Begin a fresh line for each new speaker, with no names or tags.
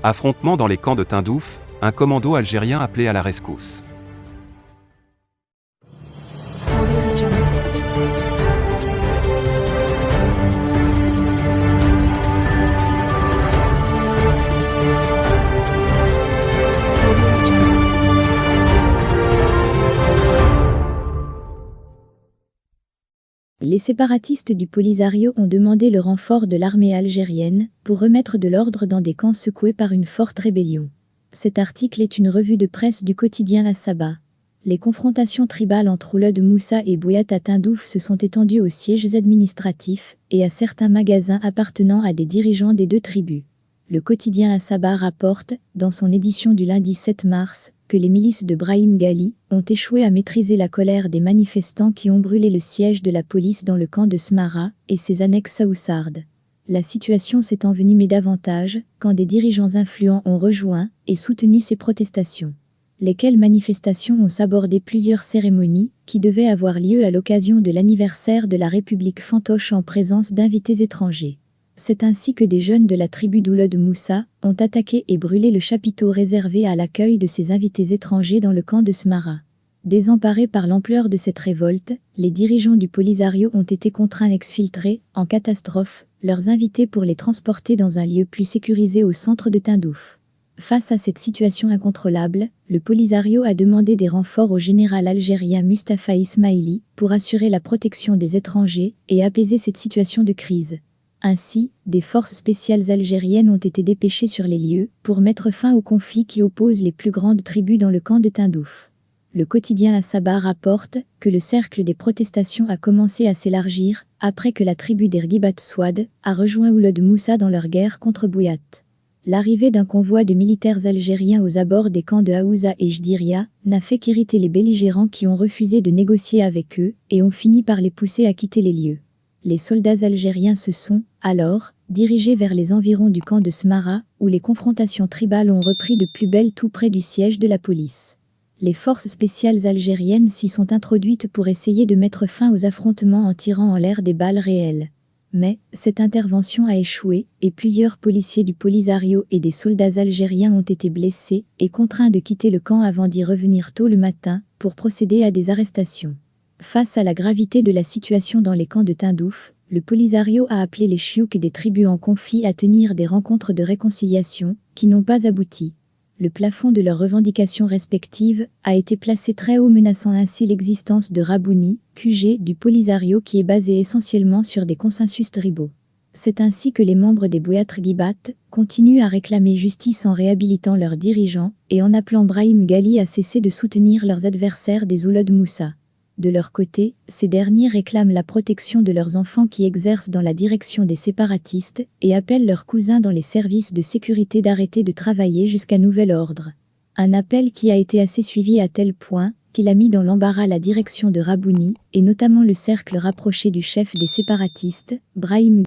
Affrontement dans les camps de Tindouf, un commando algérien appelé à la rescousse.
Les séparatistes du Polisario ont demandé le renfort de l'armée algérienne pour remettre de l'ordre dans des camps secoués par une forte rébellion. Cet article est une revue de presse du quotidien La Sabah. Les confrontations tribales entre Ouled Moussa et Bouyatt à Tindouf se sont étendues aux sièges administratifs et à certains magasins appartenant à des dirigeants des deux tribus. Le quotidien La Sabah rapporte, dans son édition du lundi 7 mars, que les milices de Brahim Ghali ont échoué à maîtriser la colère des manifestants qui ont brûlé le siège de la police dans le camp de Smara et ses annexes saoussardes. La situation s'est envenimée davantage quand des dirigeants influents ont rejoint et soutenu ces protestations. Lesquelles manifestations ont sabordé plusieurs cérémonies qui devaient avoir lieu à l'occasion de l'anniversaire de la République fantoche en présence d'invités étrangers. C'est ainsi que des jeunes de la tribu d'Ouled Moussa ont attaqué et brûlé le chapiteau réservé à l'accueil de ces invités étrangers dans le camp de Smara. Désemparés par l'ampleur de cette révolte, les dirigeants du Polisario ont été contraints d'exfiltrer, en catastrophe, leurs invités pour les transporter dans un lieu plus sécurisé au centre de Tindouf. Face à cette situation incontrôlable, le Polisario a demandé des renforts au général algérien Mustafa Ismaili pour assurer la protection des étrangers et apaiser cette situation de crise. Ainsi, des forces spéciales algériennes ont été dépêchées sur les lieux pour mettre fin au conflit qui oppose les plus grandes tribus dans le camp de Tindouf. Le quotidien La Sabah rapporte que le cercle des protestations a commencé à s'élargir après que la tribu d'Ergibat Souad a rejoint Ouled Moussa dans leur guerre contre Bouyatt. L'arrivée d'un convoi de militaires algériens aux abords des camps de Haouza et Jdiria n'a fait qu'irriter les belligérants qui ont refusé de négocier avec eux et ont fini par les pousser à quitter les lieux. Les soldats algériens se sont, alors, dirigés vers les environs du camp de Smara, où les confrontations tribales ont repris de plus belle tout près du siège de la police. Les forces spéciales algériennes s'y sont introduites pour essayer de mettre fin aux affrontements en tirant en l'air des balles réelles. Mais, cette intervention a échoué, et plusieurs policiers du Polisario et des soldats algériens ont été blessés et contraints de quitter le camp avant d'y revenir tôt le matin, pour procéder à des arrestations. Face à la gravité de la situation dans les camps de Tindouf, le Polisario a appelé les chiouk des tribus en conflit à tenir des rencontres de réconciliation, qui n'ont pas abouti. Le plafond de leurs revendications respectives a été placé très haut, menaçant ainsi l'existence de Rabouni, QG du Polisario qui est basé essentiellement sur des consensus tribaux. C'est ainsi que les membres des Bouyatt Gibat continuent à réclamer justice en réhabilitant leurs dirigeants et en appelant Brahim Ghali à cesser de soutenir leurs adversaires des Ouled Moussa. De leur côté, ces derniers réclament la protection de leurs enfants qui exercent dans la direction des séparatistes et appellent leurs cousins dans les services de sécurité d'arrêter de travailler jusqu'à nouvel ordre. Un appel qui a été assez suivi à tel point qu'il a mis dans l'embarras la direction de Rabouni et notamment le cercle rapproché du chef des séparatistes, Brahim